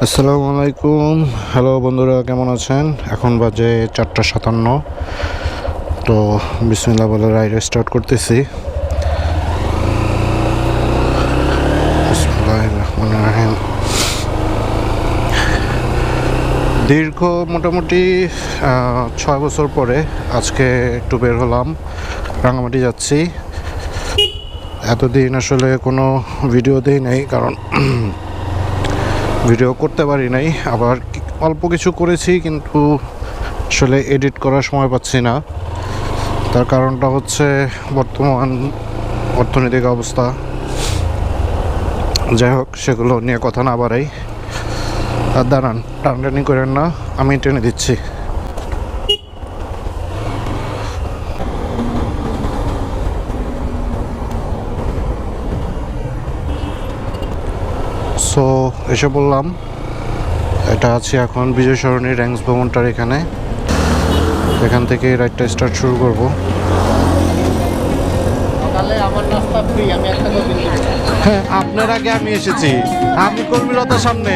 আসসালামু আলাইকুম। হ্যালো বন্ধুরা, কেমন আছেন? এখন বাজে 4:57। তো বিসমিল্লাহ বলে রাইড স্টার্ট করতেছি। বিসমিল্লাহির রহমানির রহিম। দীর্ঘ মোটামুটি 6 বছর পরে আজকে একটু বের হলাম, রাঙামাটি যাচ্ছি। এতদিন আসলে কোনো ভিডিও দেই নাই, কারণ ভিডিও করতে পারি নাই। আবার অল্প কিছু করেছি, কিন্তু আসলে এডিট করার সময় পাচ্ছি না। তার কারণটা হচ্ছে বর্তমান অর্থনৈতিক অবস্থা। যাই হোক, সেগুলো নিয়ে কথা না বাড়াই। আর দাঁড়ান, টানটানি করেন না, আমি টেনে দিচ্ছি। সো এসে বললাম, এটা আছে এখন বিজয় সরণি র্যাঙ্কস ভবনটার এখানে। এখান থেকে রাইডটা স্টার্ট শুরু করব। হ্যাঁ, আপনার আগে আমি এসেছি। আমি কর্মীলতার সামনে।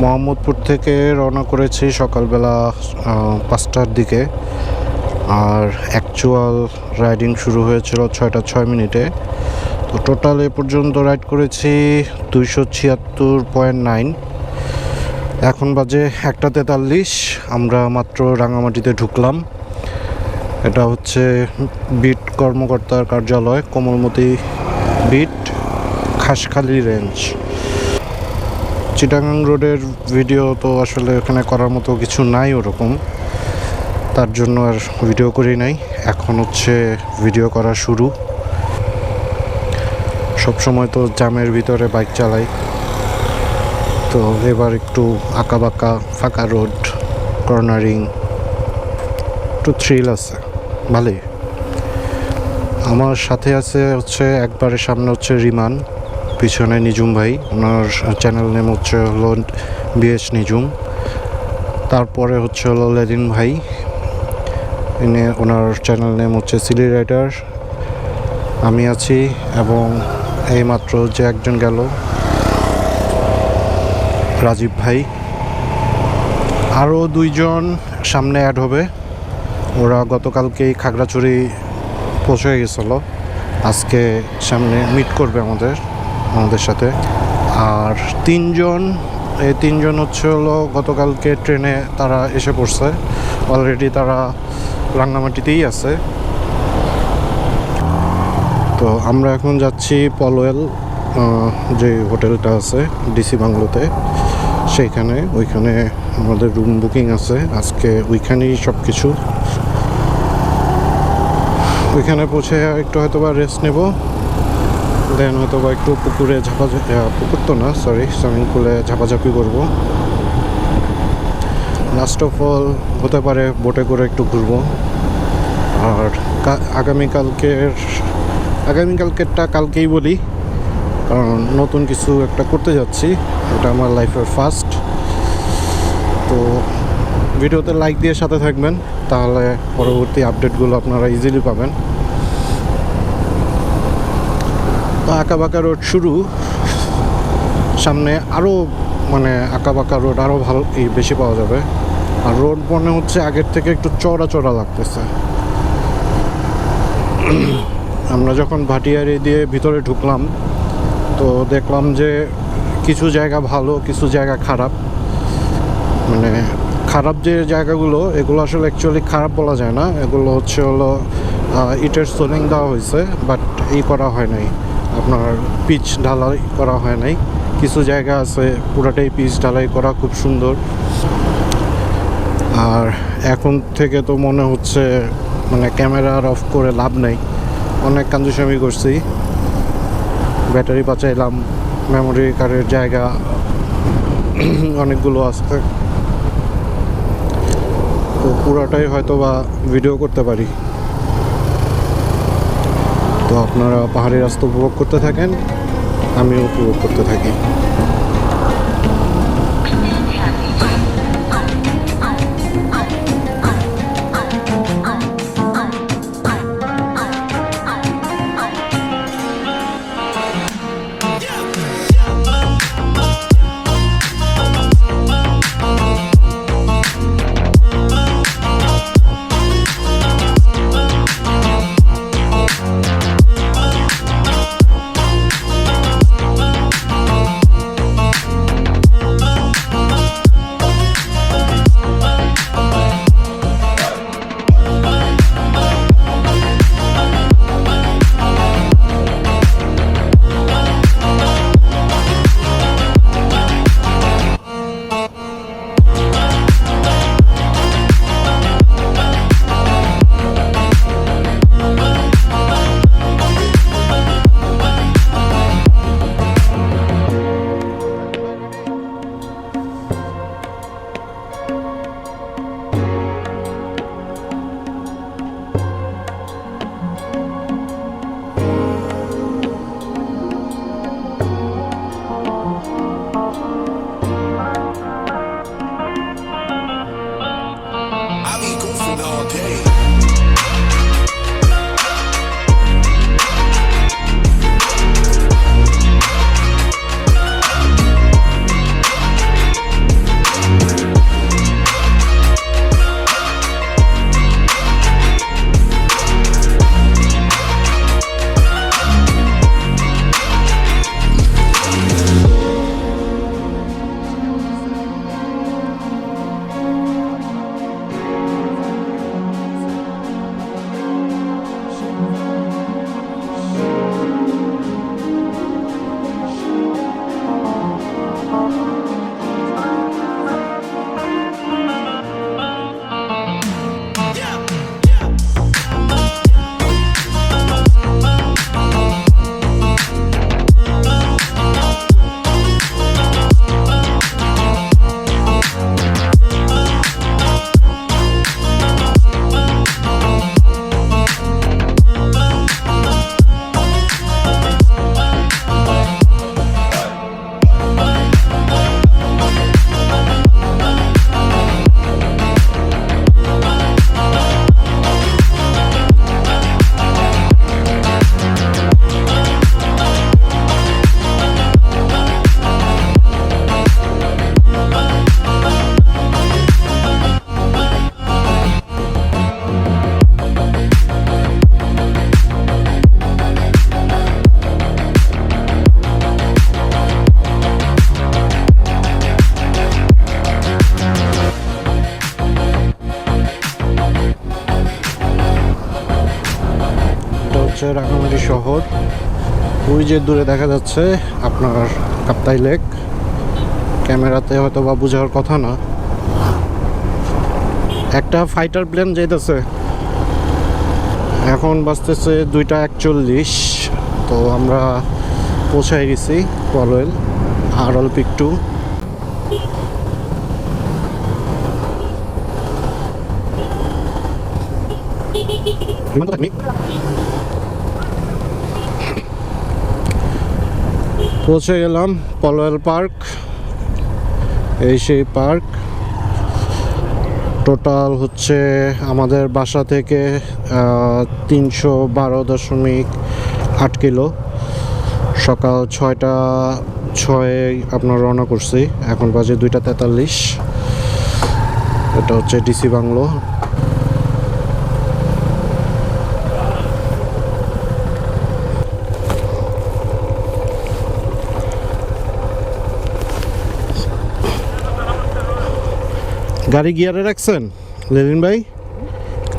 মোহাম্মদপুর থেকে রওনা করেছি সকালবেলা 5টার দিকে। আর অ্যাকচুয়াল রাইডিং শুরু হয়েছিল 6:06। তো টোটাল এ পর্যন্ত রাইড করেছি 276.9। এখন বাজে 1:43। আমরা মাত্র রাঙামাটিতে ঢুকলাম। এটা হচ্ছে বিট কর্মকর্তার কার্যালয়, কোমলমতি বিট, খাসখালি রেঞ্জ। চিটাগাং রোডের ভিডিও তো আসলে এখানে করার মতো কিছু নাই ওরকম, তার জন্য আর ভিডিও করি নাই। এখন হচ্ছে ভিডিও করা শুরু। সবসময় তো জ্যামের ভিতরে বাইক চালাই, তো এবার একটু আঁকাবাঁকা ফাঁকা রোড, কর্নারিং, একটু থ্রিল আছে, ভালোই। আমার সাথে আছে হচ্ছে একবারের সামনে হচ্ছে রিমান, পিছনে নিজুম ভাই, ওনার চ্যানেল নেম হচ্ছে হলো বিএস নিজুম। তারপরে হচ্ছে হলো লেদিন ভাই, ওনার চ্যানেল নেম হচ্ছে সিলি রাইডার। আমি আছি, এবং এইমাত্র যে একজন গেল, রাজীব ভাই। আরও 2জন সামনে অ্যাড হবে। ওরা গতকালকেই খাগড়াছড়ি পৌঁছে গেছিলো, আজকে সামনে মিট করবে আমাদের সাথে। আর 3জন, এই 3জন হচ্ছে হলো গতকালকে ট্রেনে তারা এসে পড়ছে, অলরেডি তারা রাঙ্গামাটিতেই আছে। তো আমরা এখন যাচ্ছি পলওয়েল, যে হোটেলটা আছে ডিসি বাংলোতে, ওইখানে আমাদের রুম বুকিং আছে। আজকে ওইখানেই সব কিছু। ওইখানে পৌঁছে একটু হয়তো বা রেস্ট নেব, দেন হয়তো বা একটু পুকুর তো না, সুইমিং পুলে ঝাপাঝাপি করবো। লাস্ট অফ অল হতে পারে বোটে করে একটু ঘুরবো। আর আগামীকালকেরটা কালকেই বলি, কারণ নতুন কিছু একটা করতে যাচ্ছি, এটা আমার লাইফের ফার্স্ট। তো ভিডিওতে লাইক দিয়ে সাথে থাকবেন, তাহলে পরবর্তী আপডেটগুলো আপনারা ইজিলি পাবেন। তো আঁকাবাঁকা রোড শুরু, সামনে আরও আঁকাবাঁকা রোড আরও বেশি পাওয়া যাবে। আর রোড মনে হচ্ছে আগের থেকে একটু চড়া চড়া লাগতেছে। আমরা যখন ভাটিয়ারি দিয়ে ভিতরে ঢুকলাম তো দেখলাম যে কিছু জায়গা ভালো, কিছু জায়গা খারাপ। মানে খারাপ যে জায়গাগুলো, এগুলো আসলে অ্যাকচুয়ালি খারাপ বলা যায় না, এগুলো হলো ইটের সোলিং দেওয়া হয়েছে, বাট করা হয় নাই, আপনার পিচ ঢালাই করা হয় নাই। কিছু জায়গা আছে পুরাটাই পিচ ঢালাই করা, খুব সুন্দর। আর এখন থেকে তো মনে হচ্ছে মানে ক্যামেরা অফ করে লাভ নাই, অনেক কাঞ্জুসামি করছি। ব্যাটারি বাঁচাইলাম, মেমোরি কার্ডের জায়গা অনেকগুলো আছে, তো পুরাটাই হয়তো বা ভিডিও করতে পারি। তো আপনারা পাহাড়ি রাস্তা উপভোগ করতে থাকেন, আমিও উপভোগ করতে থাকি। হচ্ছে রাঙামাটি শহর। ওই যে দূরে দেখা যাচ্ছে আপনার কাপ্তাই লেক, ক্যামেরাতে হয়তো বা বোঝার কথা না। একটা ফাইটার প্লেন যেতেছে, এখন বাজতেছে 2:41। তো আমরা পৌঁছায় গেছি পলওয়েল, আর অল্প একটু। পৌঁছে গেলাম পলওয়েল পার্ক। এই সেই পার্ক, টোটাল হচ্ছে আমাদের বাসা থেকে 312.8 কিলো। সকাল 6:06 আপনার রওনা করছি, এখন বাজে 2:43। এটা হচ্ছে ডিসি বাংলো। গাড়ি গিয়ারে রাখছেন লেলিন ভাই?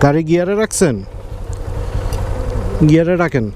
গাড়ি গিয়ারে রাখছেন? গিয়ারে রাখেন।